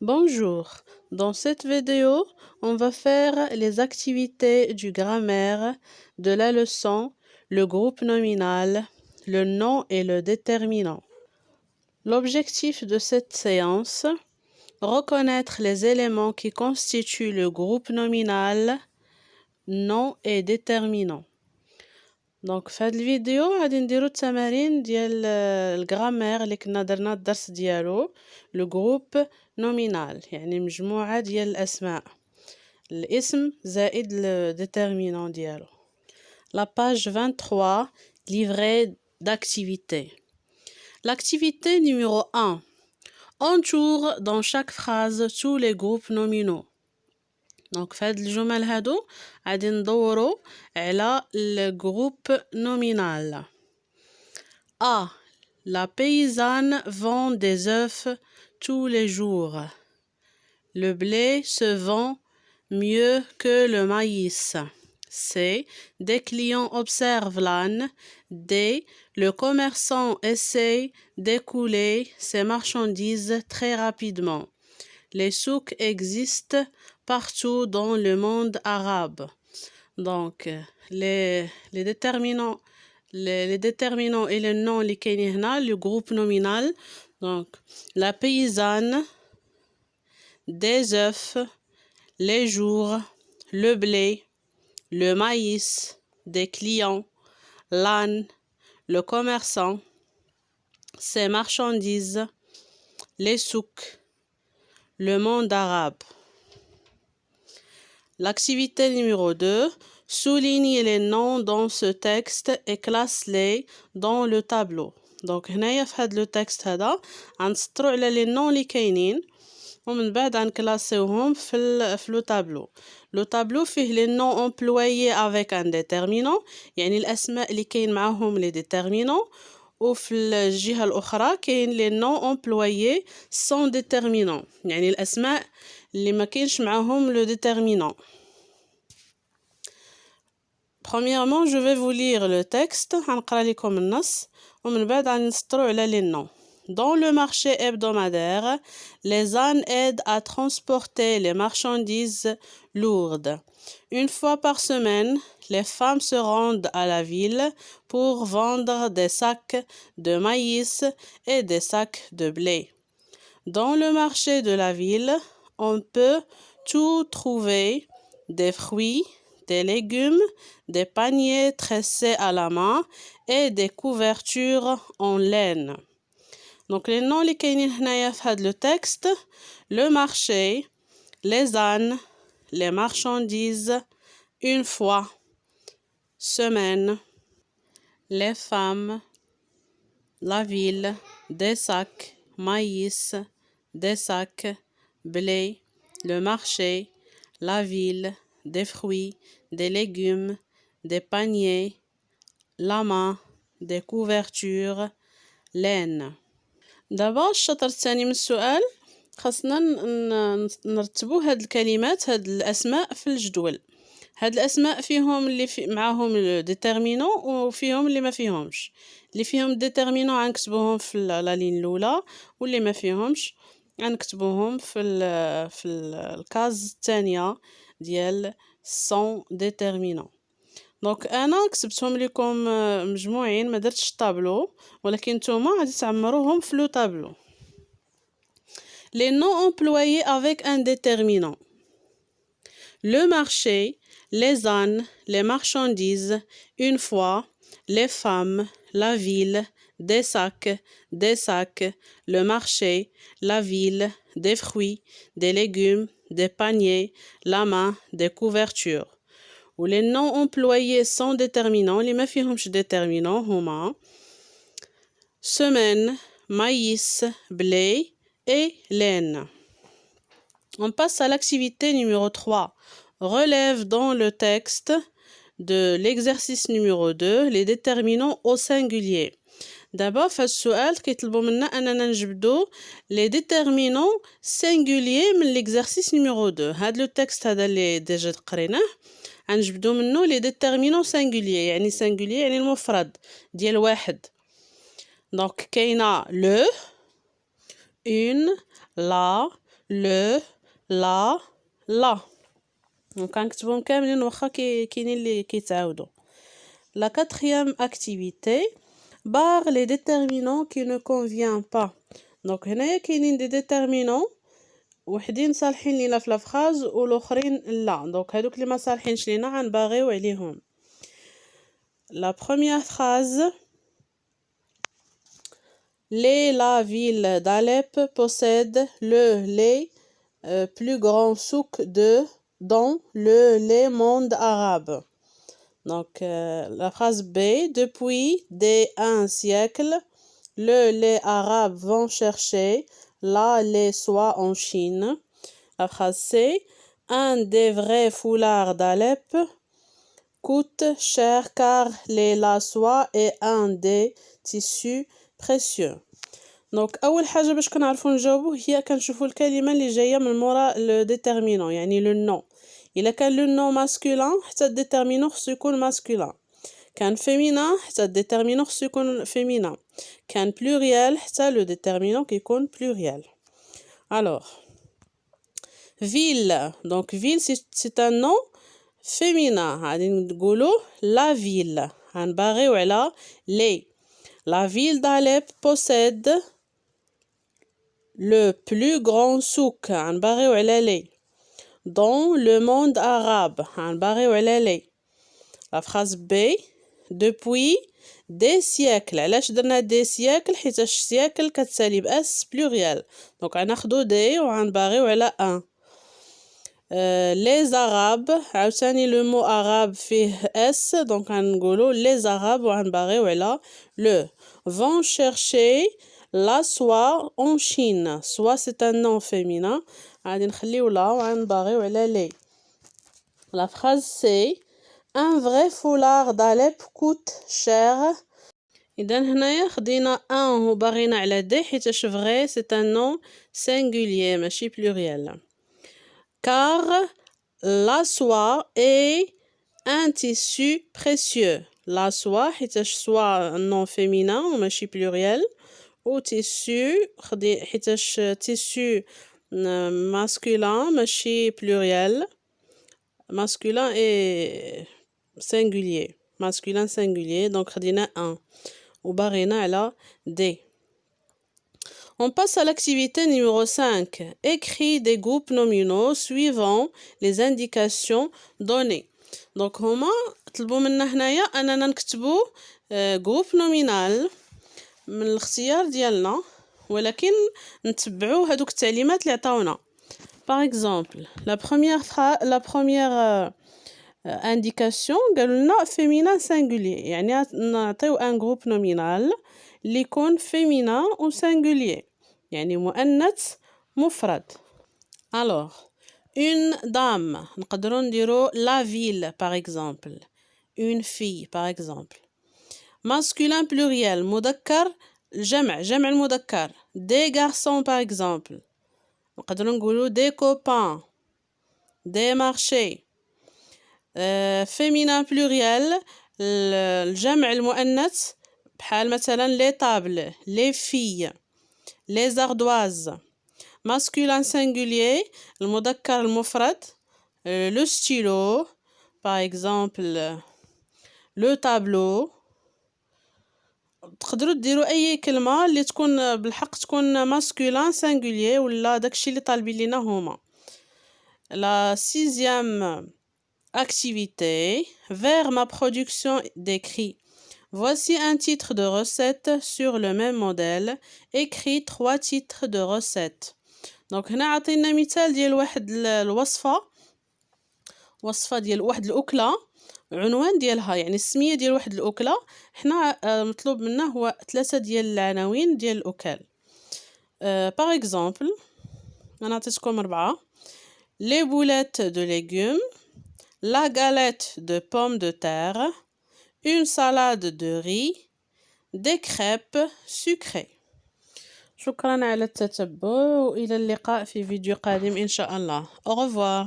Bonjour, dans cette vidéo, on va faire les activités du grammaire de la leçon, le groupe nominal, le nom et le déterminant. L'objectif de cette séance, reconnaître les éléments qui constituent le groupe nominal, nom et déterminant. دونك في هذه الفيديو غادي نديرو التمارين ديال الجرامير اللي كنا درنا الدرس ديالو لو جروب نومينال يعني مجموعه ديال الاسماء الاسم زائد لو ديتيرمينون ديالو. La page 23 livret d'activité. L'activité numéro 1. Entoure dans chaque phrase tous les groupes nominaux. دونك في هاد الجمل هادو غادي ندورو على الجروب نومينال. A. La paysanne vend des œufs tous les jours. Le blé se vend mieux que le maïs. C. Des clients observent l'âne. D. Le commerçant essaie d'écouler ses marchandises très rapidement. Les souks existent partout dans le monde arabe. Donc, les déterminants et les noms اللي كاينين هنا le groupe nominal. Donc, la paysanne, des œufs, les jours, le blé, le maïs, des clients, l'âne, le commerçant, ses marchandises, les souks, le monde arabe. L'activité numéro 2, souligne les noms dans ce texte et classe-les dans le tableau. Donc هنايا في هذا لو تكست هذا غنسطروا على لي نون اللي كاينين ومن بعد غنكلاسيوهم في لو تابلو. لو تابلو فيه لي نون امبلويي افيك ان ديتيرمينون يعني الاسماء اللي كاين معاهم لي ديتيرمينون وفي الجهه الاخرى كاين لي نون امبلويي سون ديتيرمينون يعني الاسماء اللي ما كاينش معاهم لو ديتيرمينون. Premièrement, je vais vous lire le texte. غنقرا لكم النص ومن بعد غنسطروا على les noms. Dans le marché hebdomadaire, les ânes aident à transporter les marchandises lourdes. Une fois par semaine, les femmes se rendent à la ville pour vendre des sacs de maïs et des sacs de blé. Dans le marché de la ville, on peut tout trouver, des fruits, des légumes, des paniers tressés à la main et des couvertures en laine. Donc les noms اللي كاينين هنايا في هذا le texte, le marché, les ânes, les marchandises, une fois, semaine, les femmes, la ville, des sacs, maïs, des sacs, blé, le marché, la ville, des fruits, des légumes, des paniers, la main, des couvertures, laine. دابا الشطر الثاني من السؤال خاصنا نرتبوا هاد الكلمات هاد الاسماء في الجدول. هاد الاسماء فيهم اللي معاهم ديتيرمينون وفيهم اللي ما فيهمش. اللي فيهم ديتيرمينون غنكتبوهم في لا لين الاولى واللي ما فيهمش غنكتبوهم في الكاز الثانيه ديال سون ديتيرمينون. دونك انا كتبتهم لكم مجموعين ما درتش طابلو ولكن نتوما غادي تعمروهم في لو طابلو. Les noms employés avec un déterminant. Le marché, les ânes, les marchandises, une fois, les femmes, la ville, des sacs, le marché, la ville, des fruits, des légumes, des paniers, la main, des couvertures. Ou les noms employés sont déterminants, les ما فيهمش déterminants هما semaine, maïs, blé et laine. On passe à l'activité numéro 3. Relève dans le texte de l'exercice numéro 2 les déterminants au singulier. D'abord, في السؤال كيطلبوا منا أننا نجبدو les déterminants singuliers من l'exercice numéro 2. هذا لو تكست هذا اللي ديجا قريناه غنجبدو منه les déterminants singuliers يعني singulier يعني المفرد ديال واحد. دونك كاينه le, une, la, le, la, la. دونك غنكتبهم كاملين واخا كاينين اللي كيتعاودوا. La quatrième activité, barre les déterminants qui ne conviennent pas. دونك هنايا كاينين دي déterminants وحدين صالحين لينا في لافراز والاخرين لا. دونك هادوك اللي ما صالحينش لينا غنباغيو عليهم. La première phrase, la ville d'Alep possède le lait plus grand souk dans le lait monde arabe. Donc, la phrase B, depuis un siècle, le lait arabe vont chercher la lait soie en Chine. La phrase C, un des vrais foulards d'Alep coûte cher car la soie est un des tissus précieux. دونك اول حاجه باش كنعرفوا نجاوبوا هي كنشوفوا الكلمه اللي جايه من مورا لو ديتيرمينون يعني لو نو. الا كان لو نو ماسكولين حتى الديتيرمينون خصو يكون ماسكولين، كان فيمينان حتى الديتيرمينون خصو يكون فيمينان، كان بلوريال حتى لو ديتيرمينون كيكون بلوريال. alors ville, donc ville c'est un nom féminin. غادي نقولوا la ville غنباغيو على لي. La ville d'Alep possède le plus grand souk غنباغيو على لي. Dans le monde arabe غنباغيو على لي. La phrase B, depuis des siècles. علاش درنا des siècles حيتاش siècle كتسالي باس بلوريال، دونك غناخدو دي وغنباغيو على ان. les arabes عاوتاني لو مو arabe فيه اس، دونك غنقولو les arabes وغنباغيو على le. vont chercher la soie en Chine. soie c'est un nom féminin، غادي نخليو لا وغنباغيو على لي. La phrase C, un vrai foulard d'Alep coûte cher. إذا هنايا خدينا ان وباغينا على دي حيتاش vrai c'est un nom singulier ماشي pluriel. Car la soie est un tissu précieux. La soie حيتاش soie un nom féminin وماشي pluriel، و tissu حيتاش tissu masculin ماشي pluriel. Masculin et singulier. Masculin singulier. Donc, خدينا un. وباغينا على D. On passe à l'activité numéro 5. Écris des groupes nominaux suivant les indications données. Donc, هما طلبوا منا هنايا أننا نكتبوا groupe nominal من الاختيار ديالنا، ولكن نتبعوا هادوك التعليمات اللي عطاونا. Par exemple, la première indication قالوا لنا féminin singulier، يعني نعطيو un groupe nominal اللي يكون féminin و singulier يعني مؤنث مفرد. alors une dame نقدروا نديرو la ville par exemple، une fille par exemple. masculin pluriel مذكر جمع المذكر، des garçons par exemple نقدروا نقولوا des copains، des marchés. féminin pluriel الجمع المؤنث بحال مثلا les tables، les filles، les ardoises. masculin singulier المذكر المفرد le stylo par exemple، le tableau. تقدروا ديروا اي كلمه اللي تكون بالحق تكون ماسكولين سانغولير ولا داكشي اللي طالبين لينا هما. La sixième activité, vers ma production d'écrit. Voici un titre de recette sur le même modèle. Écris 3 titres de recettes. Donc هنا عطينا مثال ديال واحد الوصفه، وصفه ديال واحد الاكله، عنوان ديالها يعني السميه ديال واحد الاكله. حنا مطلوب منا هو 3 ديال العناوين ديال الاكل. باغ اكزومبل انا عطيتكم 4: les boulettes de légumes، la galette de pommes de terre، une salade de riz، des crêpes sucrées. شكرا على التتبع وإلى اللقاء في فيديو قادم إن شاء الله. au revoir.